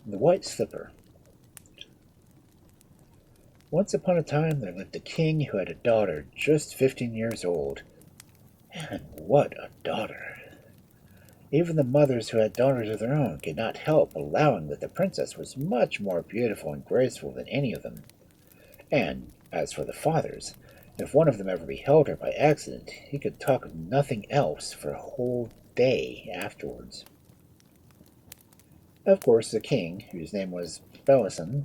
The White Slipper. Once upon a time there lived a king who had a daughter just 15 years old. And what a daughter! Even the mothers who had daughters of their own could not help allowing that the princess was much more beautiful and graceful than any of them. And, as for the fathers, if one of them ever beheld her by accident, he could talk of nothing else for a whole day afterwards. Of course, the king, whose name was Bellicin,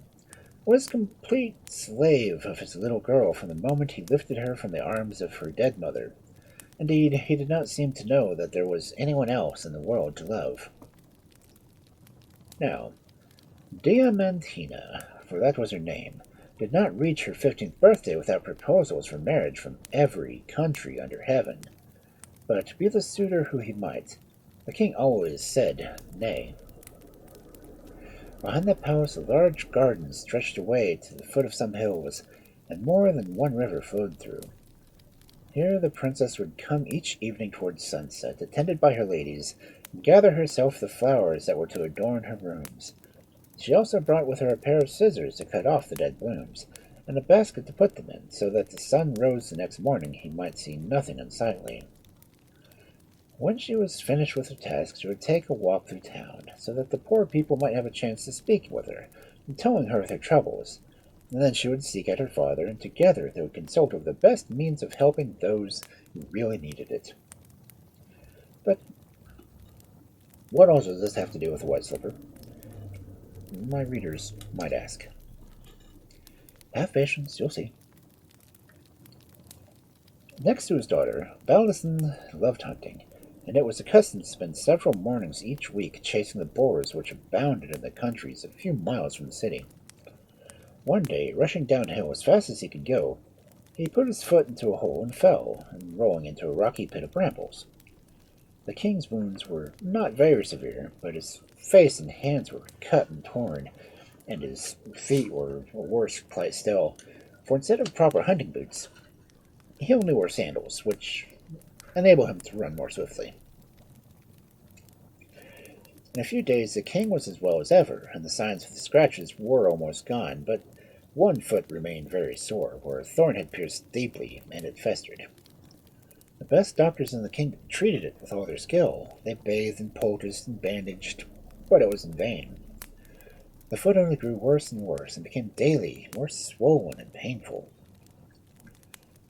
was complete slave of his little girl from the moment he lifted her from the arms of her dead mother. Indeed, he did not seem to know that there was anyone else in the world to love. Now, Diamantina, for that was her name, did not reach her 15th birthday without proposals for marriage from every country under heaven. But be the suitor who he might, the king always said nay. Behind the palace a large garden stretched away to the foot of some hills, and more than one river flowed through. Here the princess would come each evening towards sunset, attended by her ladies, and gather herself the flowers that were to adorn her rooms. She also brought with her a pair of scissors to cut off the dead blooms, and a basket to put them in, so that the sun rose the next morning he might see nothing unsightly. When she was finished with her task, she would take a walk through town, so that the poor people might have a chance to speak with her, and telling her of their troubles, and then she would seek out her father, and together they would consult over the best means of helping those who really needed it. But what else does this have to do with the White Slipper? My readers might ask. Have patience, you'll see. Next to his daughter, Baldeson loved hunting, and it was accustomed to spend several mornings each week chasing the boars which abounded in the countries a few miles from the city. One day, rushing downhill as fast as he could go, he put his foot into a hole and fell, and rolling into a rocky pit of brambles. The king's wounds were not very severe, but his face and hands were cut and torn, and his feet were a worse plight still, for instead of proper hunting boots, he only wore sandals, which enabled him to run more swiftly. In a few days the king was as well as ever, and the signs of the scratches were almost gone, but one foot remained very sore, where a thorn had pierced deeply, and it festered. The best doctors in the kingdom treated it with all their skill. They bathed and poulticed and bandaged, but it was in vain. The foot only grew worse and worse, and became daily more swollen and painful.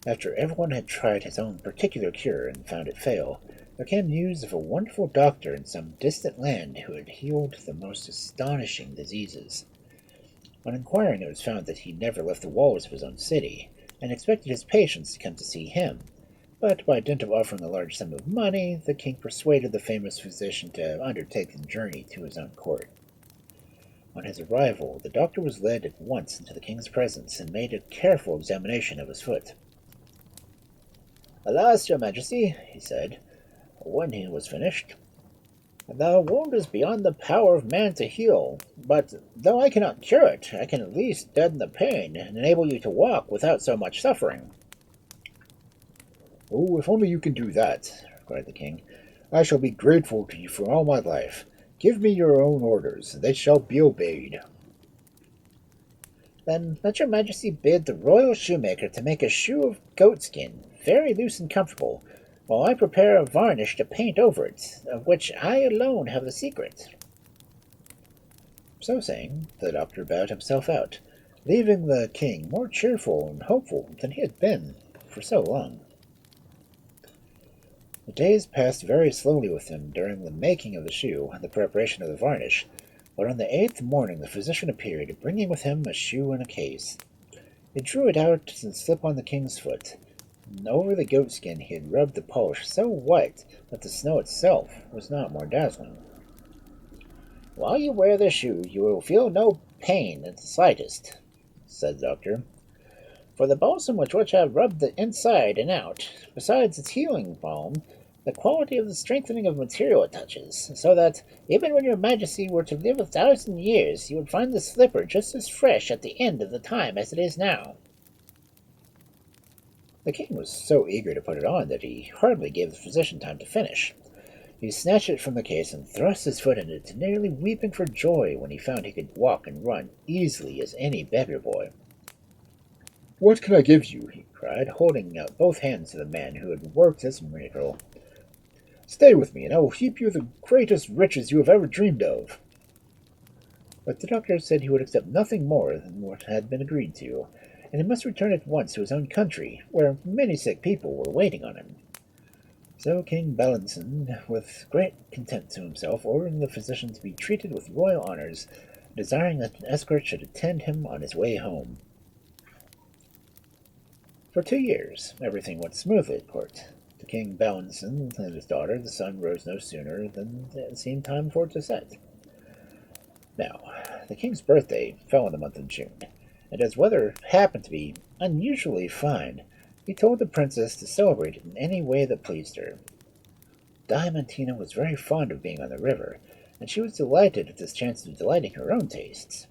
After everyone had tried his own particular cure and found it fail, there came news of a wonderful doctor in some distant land who had healed the most astonishing diseases. On inquiring, it was found that he never left the walls of his own city, and expected his patients to come to see him. But by dint of offering a large sum of money, the king persuaded the famous physician to undertake the journey to his own court. On his arrival, the doctor was led at once into the king's presence and made a careful examination of his foot. "Alas, your majesty," he said, when he was finished, "the wound is beyond the power of man to heal, but though I cannot cure it, I can at least deaden the pain and enable you to walk without so much suffering." "Oh, if only you can do that," cried the king, "I shall be grateful to you for all my life. Give me your own orders, and they shall be obeyed." "Then let your majesty bid the royal shoemaker to make a shoe of goatskin, very loose and comfortable, while I prepare a varnish to paint over it, of which I alone have the secret." So saying, the doctor bowed himself out, leaving the king more cheerful and hopeful than he had been for so long. The days passed very slowly with him during the making of the shoe and the preparation of the varnish, but on the 8th morning the physician appeared, bringing with him a shoe in a case. He drew it out and slipped on the king's foot, and over the goatskin he had rubbed the polish so white that the snow itself was not more dazzling. "While you wear the shoe you will feel no pain in the slightest," said the doctor, "for the balsam with which I have rubbed the inside and out, besides its healing balm, the quality of the strengthening of material it touches, so that, even when your majesty were to live 1,000 years, you would find the slipper just as fresh at the end of the time as it is now." The king was so eager to put it on that he hardly gave the physician time to finish. He snatched it from the case and thrust his foot in it, nearly weeping for joy when he found he could walk and run easily as any beggar boy. "What can I give you?" he cried, holding out both hands to the man who had worked this miracle. "Stay with me, and I will heap you the greatest riches you have ever dreamed of." But the doctor said he would accept nothing more than what had been agreed to, and he must return at once to his own country, where many sick people were waiting on him. So King Balanson, with great content to himself, ordered the physician to be treated with royal honors, desiring that an escort should attend him on his way home. For 2 years everything went smoothly at court. To King Balanson and his daughter the sun rose no sooner than it seemed time for it to set. Now, the king's birthday fell in the month of June, and as weather happened to be unusually fine, he told the princess to celebrate it in any way that pleased her. Diamantina was very fond of being on the river, and she was delighted at this chance of delighting her own tastes.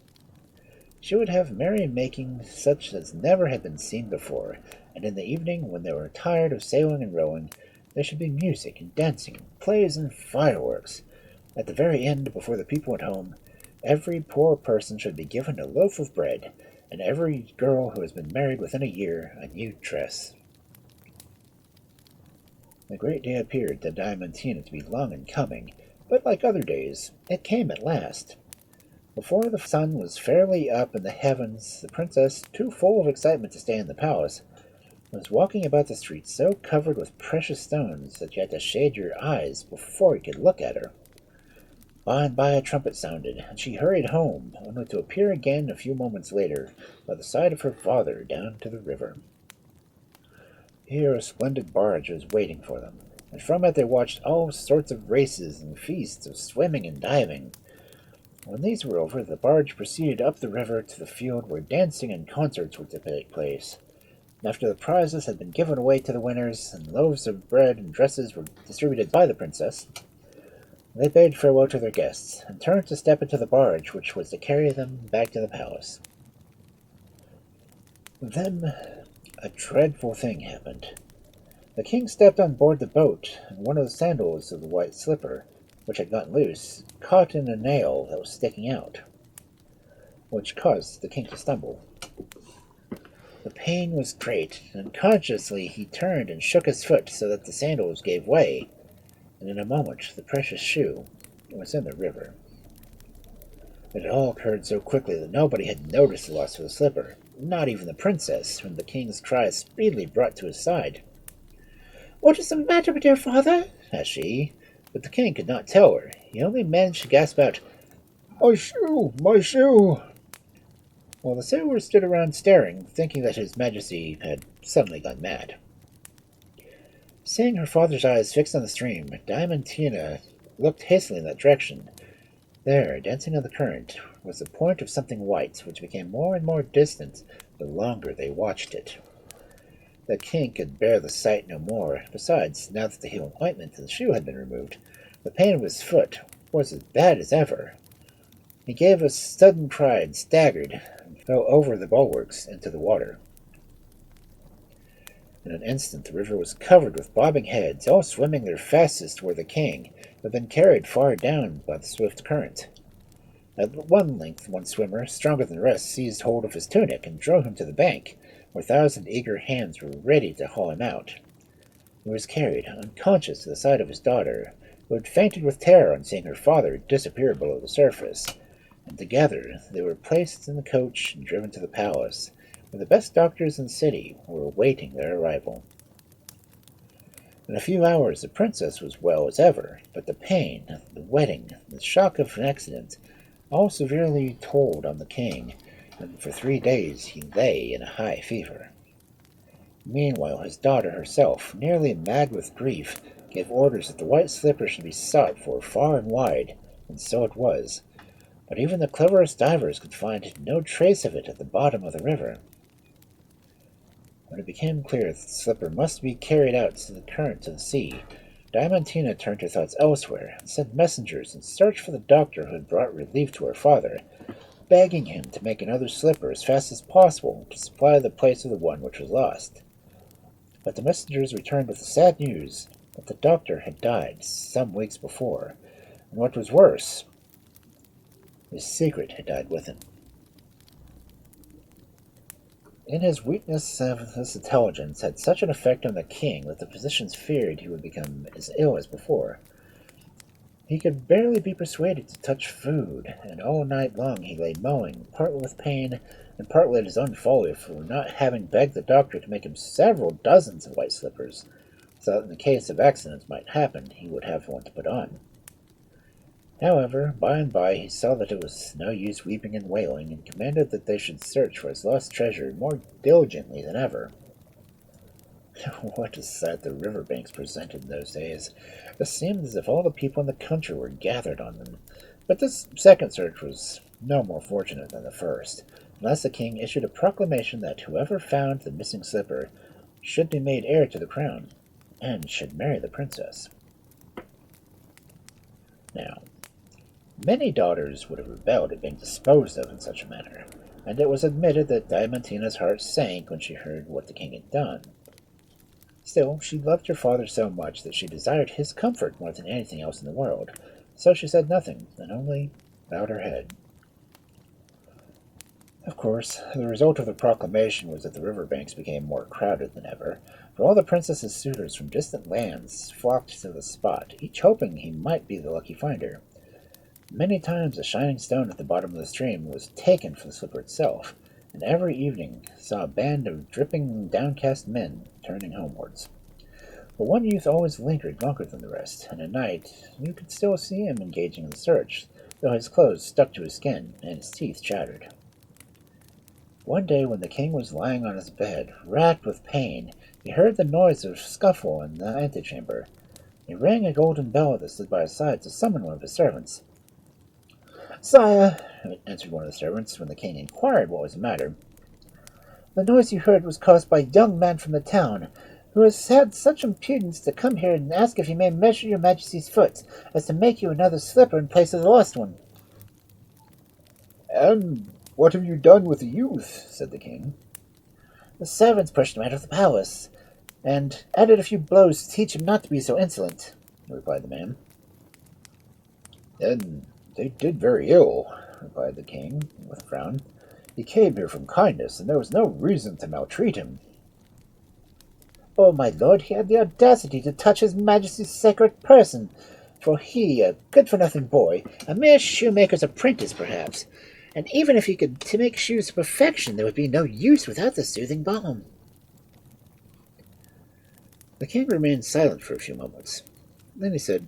She would have merry-making such as never had been seen before, and in the evening, when they were tired of sailing and rowing, there should be music and dancing, plays and fireworks. At the very end, before the people went home, every poor person should be given a loaf of bread, and every girl who has been married within a year a new dress. The great day appeared to Diamantina to be long in coming, but like other days, it came at last. Before the sun was fairly up in the heavens, the princess, too full of excitement to stay in the palace, was walking about the streets so covered with precious stones that you had to shade your eyes before you could look at her. By and by a trumpet sounded, and she hurried home, only to appear again a few moments later by the side of her father down to the river. Here a splendid barge was waiting for them, and from it they watched all sorts of races and feasts of swimming and diving. When these were over, the barge proceeded up the river to the field where dancing and concerts were to take place. After the prizes had been given away to the winners, and loaves of bread and dresses were distributed by the princess, they bade farewell to their guests, and turned to step into the barge which was to carry them back to the palace. Then a dreadful thing happened. The king stepped on board the boat, and one of the sandals of the white slipper, which had gotten loose, caught in a nail that was sticking out, which caused the king to stumble. The pain was great, and unconsciously he turned and shook his foot so that the sandals gave way, and in a moment the precious shoe was in the river. It had all occurred so quickly that nobody had noticed the loss of the slipper, not even the princess, whom the king's cries speedily brought to his side. "What is the matter, my dear father?" asked she, but the king could not tell her. He only managed to gasp out, "My shoe! My shoe!" While the sailors stood around staring, thinking that his majesty had suddenly gone mad. Seeing her father's eyes fixed on the stream, Diamantina looked hastily in that direction. There, dancing on the current, was the point of something white, which became more and more distant the longer they watched it. The king could bear the sight no more. Besides, now that the healing ointment and the shoe had been removed, the pain of his foot was as bad as ever. He gave a sudden cry and staggered, and fell over the bulwarks into the water. In an instant the river was covered with bobbing heads, all swimming their fastest toward the king, who had been carried far down by the swift current. At one length one swimmer, stronger than the rest, seized hold of his tunic and drove him to the bank, where 1,000 eager hands were ready to haul him out. He was carried, unconscious, to the side of his daughter, who had fainted with terror on seeing her father disappear below the surface, and together they were placed in the coach and driven to the palace, where the best doctors in the city were awaiting their arrival. In a few hours the princess was well as ever, but the pain, the wetting, the shock of an accident, all severely told on the king, and for 3 days he lay in a high fever. Meanwhile his daughter herself, nearly mad with grief, gave orders that the white slipper should be sought for far and wide, and so it was. But even the cleverest divers could find no trace of it at the bottom of the river. When it became clear that the slipper must be carried out to the current of the sea, Diamantina turned her thoughts elsewhere, and sent messengers in search for the doctor who had brought relief to her father, begging him to make another slipper as fast as possible to supply the place of the one which was lost. But the messengers returned with the sad news But the doctor had died some weeks before, and what was worse, his secret had died with him. In his weakness, this intelligence had such an effect on the king that the physicians feared he would become as ill as before. He could barely be persuaded to touch food, and all night long he lay moaning, partly with pain and partly at his own folly for not having begged the doctor to make him several dozens of white slippers, so that in the case of accidents might happen he would have one to put on. However, by and by he saw that it was no use weeping and wailing, and commanded that they should search for his lost treasure more diligently than ever. What a sight the river banks presented in those days! It seemed as if all the people in the country were gathered on them. But this second search was no more fortunate than the first, unless the king issued a proclamation that whoever found the missing slipper should be made heir to the crown, and should marry the princess. Now, many daughters would have rebelled at being disposed of in such a manner, and it was admitted that Diamantina's heart sank when she heard what the king had done. Still, she loved her father so much that she desired his comfort more than anything else in the world, so she said nothing, and only bowed her head. Of course, the result of the proclamation was that the river banks became more crowded than ever, for all the princess's suitors from distant lands flocked to the spot, each hoping he might be the lucky finder. Many times a shining stone at the bottom of the stream was taken for the slipper itself, and every evening saw a band of dripping, downcast men turning homewards. But one youth always lingered longer than the rest, and at night you could still see him engaging in the search, though his clothes stuck to his skin and his teeth chattered. One day when the king was lying on his bed, racked with pain, he heard the noise of a scuffle in the antechamber. He rang a golden bell that stood by his side to summon one of his servants. "Sire," answered one of the servants, when the king inquired what was the matter, "the noise you heard was caused by a young man from the town, who has had such impudence to come here and ask if he may measure your majesty's foot, as to make you another slipper in place of the lost one." "And what have you done with the youth?" said the king. "The servants pushed him out of the palace, and added a few blows to teach him not to be so insolent," replied the man. "Then they did very ill," replied the king, with a frown. "He came here from kindness, and there was no reason to maltreat him." "Oh, my lord, he had the audacity to touch his majesty's sacred person, for he, a good-for-nothing boy, a mere shoemaker's apprentice, perhaps, and even if he could to make shoes to perfection, there would be no use without the soothing balm." The king remained silent for a few moments. Then he said,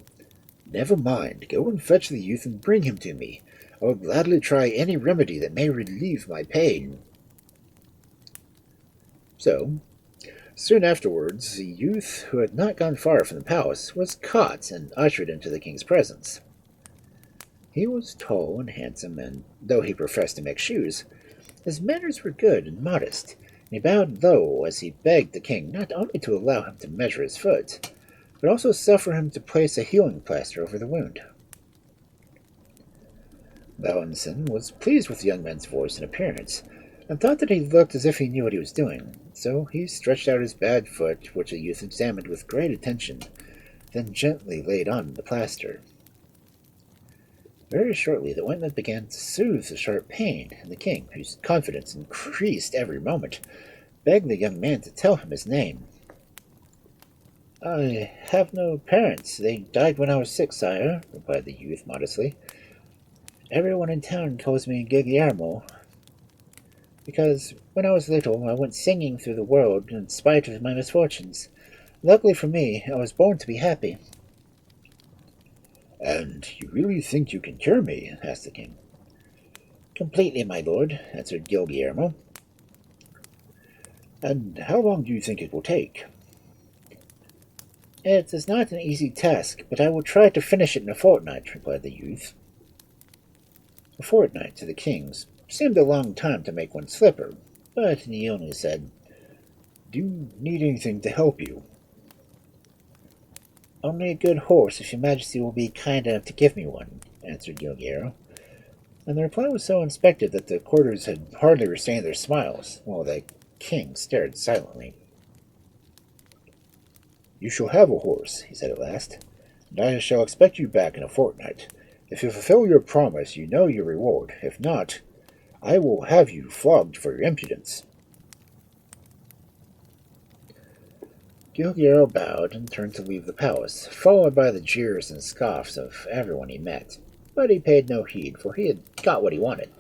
"Never mind, go and fetch the youth and bring him to me. I will gladly try any remedy that may relieve my pain." So, soon afterwards, the youth, who had not gone far from the palace, was caught and ushered into the king's presence. He was tall and handsome, and though he professed to make shoes, his manners were good and modest, and he bowed low as he begged the king not only to allow him to measure his foot, but also suffer him to place a healing plaster over the wound. Valentin was pleased with the young man's voice and appearance, and thought that he looked as if he knew what he was doing, so he stretched out his bad foot, which the youth examined with great attention, then gently laid on the plaster. Very shortly the ointment began to soothe the sharp pain, and the king, whose confidence increased every moment, begged the young man to tell him his name. "I have no parents. They died when I was 6, sire," replied the youth modestly. "Everyone in town calls me Guillermo, because when I was little I went singing through the world in spite of my misfortunes. Luckily for me, I was born to be happy." "And you really think you can cure me?" asked the king. "Completely, my lord," answered Guillermo. "And how long do you think it will take?" "It is not an easy task, but I will try to finish it in a fortnight," replied the youth. A fortnight to the king seemed a long time to make one slipper, but he only said, "Do you need anything to help you?" "Only a good horse, if your majesty will be kind enough to give me one," answered Guillermo, and the reply was so unexpected that the courtiers had hardly restrained their smiles, while the king stared silently. You shall have a horse, he said at last, and I shall expect you back in a fortnight. If you fulfill your promise, you know your reward. If not, I will have you flogged for your impudence. Gilguero bowed and turned to leave the palace, followed by the jeers and scoffs of everyone he met. But he paid no heed, for he had got what he wanted.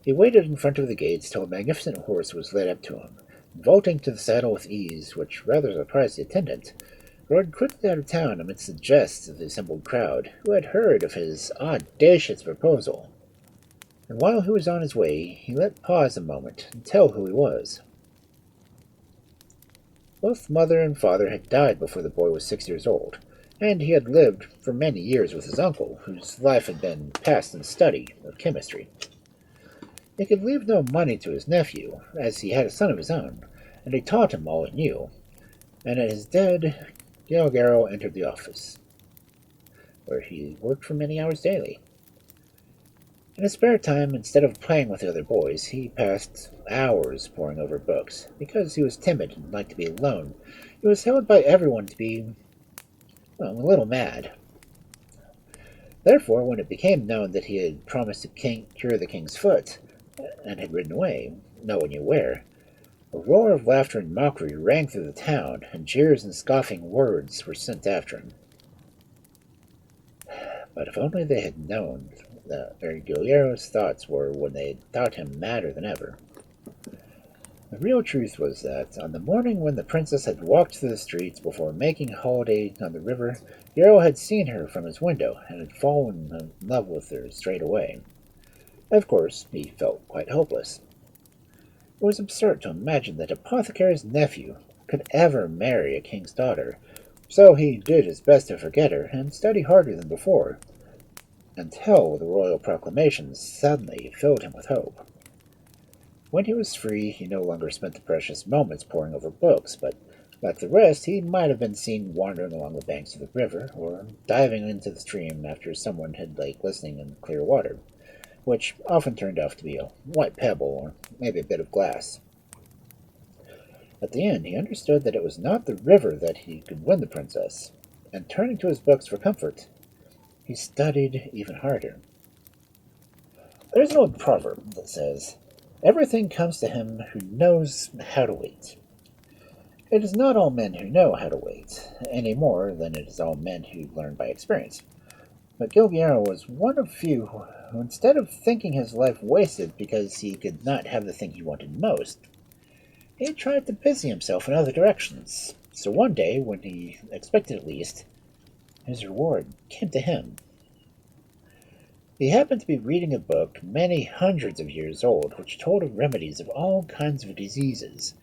He waited in front of the gates till a magnificent horse was led up to him. Vaulting to the saddle with ease, which rather surprised the attendant, rode quickly out of town amidst the jests of the assembled crowd, who had heard of his audacious proposal. And while he was on his way, he let pause a moment and tell who he was. Both mother and father had died before the boy was 6 years old, and he had lived for many years with his uncle, whose life had been passed in study of chemistry. He could leave no money to his nephew, as he had a son of his own, and he taught him all he knew. And at his death, Gilguero entered the office, where he worked for many hours daily. In his spare time, instead of playing with the other boys, he passed hours poring over books. Because he was timid and liked to be alone, he was held by everyone to be, well, a little mad. Therefore, when it became known that he had promised to cure the king's foot, and had ridden away, no one knew where, a roar of laughter and mockery rang through the town, and jeers and scoffing words were sent after him. But if only they had known where Gilguero's thoughts were when they thought him madder than ever. The real truth was that, on the morning when the princess had walked through the streets before making holiday on the river, Gilguero had seen her from his window, and had fallen in love with her straight away. Of course, he felt quite hopeless. It was absurd to imagine that apothecary's nephew could ever marry a king's daughter, so he did his best to forget her, and study harder than before, until the royal proclamations suddenly filled him with hope. When he was free, he no longer spent the precious moments poring over books, but like the rest, he might have been seen wandering along the banks of the river, or diving into the stream after someone had lay glistening in clear water, which often turned out to be a white pebble or maybe a bit of glass. At the end, he understood that it was not the river that he could win the princess, and turning to his books for comfort, he studied even harder. There's an old proverb that says, "Everything comes to him who knows how to wait." It is not all men who know how to wait, any more than it is all men who learn by experience. But Gilguero was one of few who, instead of thinking his life wasted because he could not have the thing he wanted most, he tried to busy himself in other directions. So one day, when he expected it least, his reward came to him. He happened to be reading a book many hundreds of years old, which told of remedies of all kinds of diseases.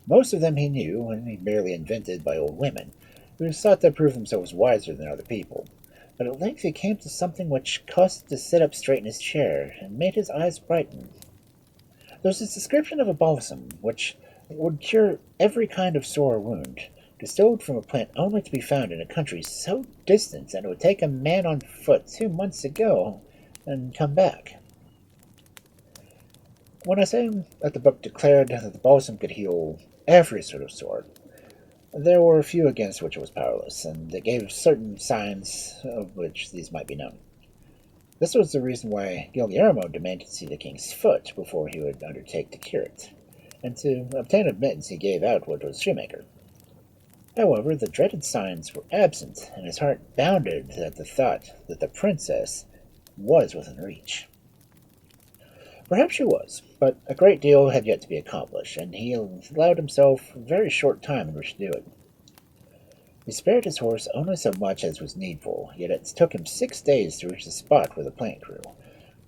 Most of them he knew, and he merely invented by old women, who sought to prove themselves wiser than other people. But at length he came to something which caused him to sit up straight in his chair, and made his eyes brighten. There was this description of a balsam, which would cure every kind of sore wound, distilled from a plant only to be found in a country so distant that it would take a man on foot 2 months to go and come back. When I say that the book declared that the balsam could heal every sort of sore, there were a few against which it was powerless, and it gave certain signs of which these might be known. This was the reason why Gilguero demanded to see the king's foot before he would undertake to cure it, and to obtain admittance he gave Outwood was shoemaker. However, the dreaded signs were absent, and his heart bounded at the thought that the princess was within reach. Perhaps she was, but a great deal had yet to be accomplished, and he allowed himself a very short time in which to do it. He spared his horse only so much as was needful, yet it took him 6 days to reach the spot where the plant grew.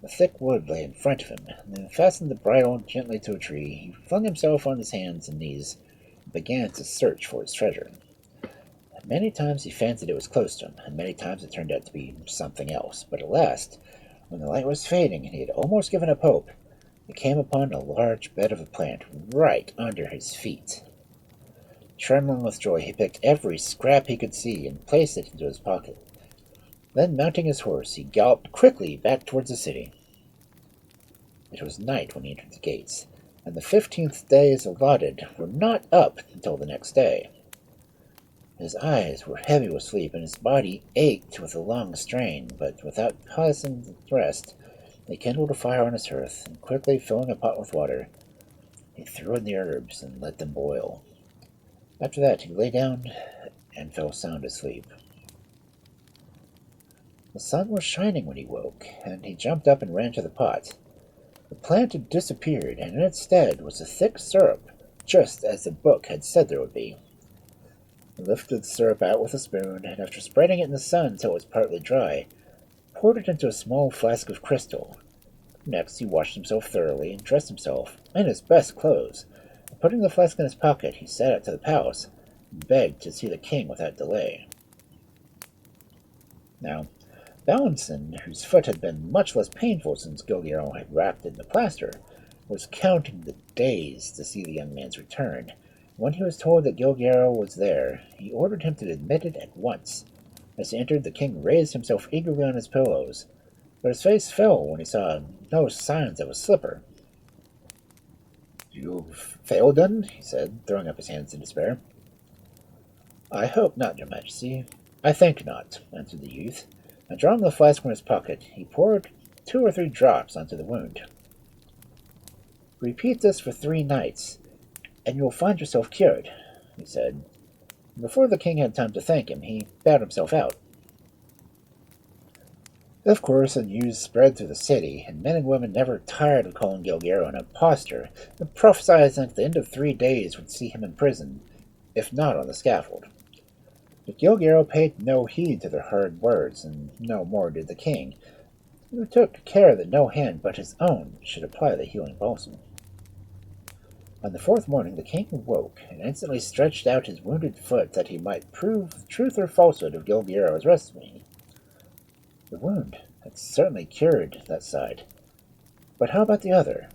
A thick wood lay in front of him, and then fastened the bridle gently to a tree, he flung himself on his hands and knees and began to search for his treasure. Many times he fancied it was close to him, and many times it turned out to be something else, but at last, when the light was fading and he had almost given up hope, he came upon a large bed of a plant right under his feet. Trembling with joy, he picked every scrap he could see and placed it into his pocket. Then, mounting his horse, he galloped quickly back towards the city. It was night when he entered the gates, and the 15th days allotted were not up until the next day. His eyes were heavy with sleep, and his body ached with a long strain, but without pausing to rest, he kindled a fire on his hearth, and quickly filling a pot with water, he threw in the herbs and let them boil. After that, he lay down and fell sound asleep. The sun was shining when he woke, and he jumped up and ran to the pot. The plant had disappeared, and in its stead was a thick syrup, just as the book had said there would be. He lifted the syrup out with a spoon, and after spreading it in the sun until it was partly dry, poured it into a small flask of crystal. Next, he washed himself thoroughly and dressed himself in his best clothes. And putting the flask in his pocket, he set out to the palace and begged to see the king without delay. Now, Valentin, whose foot had been much less painful since Gilguero had wrapped it in the plaster, was counting the days to see the young man's return. When he was told that Gilguero was there, he ordered him to admit it at once. As he entered, the king raised himself eagerly on his pillows, but his face fell when he saw no signs of a slipper. "You've failed, then?" he said, throwing up his hands in despair. "I hope not, your majesty. I think not," answered the youth, and drawing the flask from his pocket, he poured 2 or 3 drops onto the wound. "Repeat this for 3 nights, and you will find yourself cured," he said. Before the king had time to thank him, he bowed himself out. Of course, the news spread through the city, and men and women never tired of calling Gilguero an impostor, and prophesied that at the end of 3 days would see him in prison, if not on the scaffold. But Gilguero paid no heed to their hard words, and no more did the king, who took care that no hand but his own should apply the healing balsam. On the 4th morning the king awoke, and instantly stretched out his wounded foot that he might prove the truth or falsehood of Gilguero's recipe. The wound had certainly cured that side. But how about the other?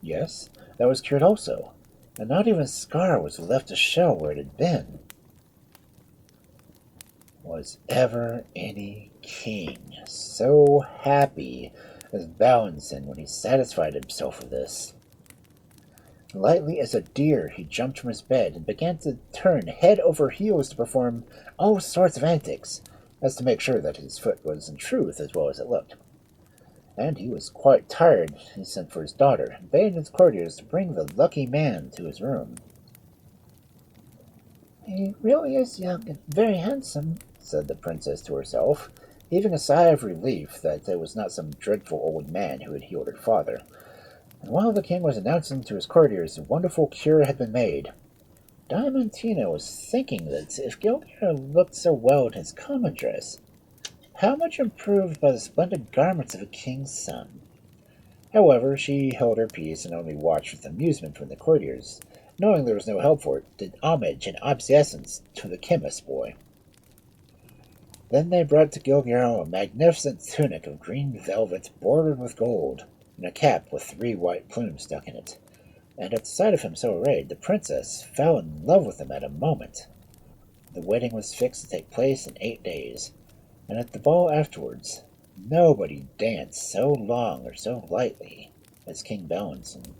Yes, that was cured also, and not even a scar was left to show where it had been. Was ever any king so happy as Valentin when he satisfied himself of this? Lightly as a deer, he jumped from his bed and began to turn head over heels to perform all sorts of antics, as to make sure that his foot was in truth as well as it looked. And he was quite tired. He sent for his daughter, and bade his courtiers to bring the lucky man to his room. "He really is young and very handsome," said the princess to herself, heaving a sigh of relief that it was not some dreadful old man who had healed her father. And while the king was announcing to his courtiers a wonderful cure had been made, Diamantina was thinking that if Gilguero looked so well in his common dress, how much improved by the splendid garments of a king's son. However, she held her peace and only watched with amusement when the courtiers, knowing there was no help for it, did homage and obeisance to the chemist's boy. Then they brought to Gilguero a magnificent tunic of green velvet bordered with gold, and a cap with 3 white plumes stuck in it. And at the sight of him so arrayed, the princess fell in love with him at a moment. The wedding was fixed to take place in 8 days, and at the ball afterwards, nobody danced so long or so lightly as King Valentin.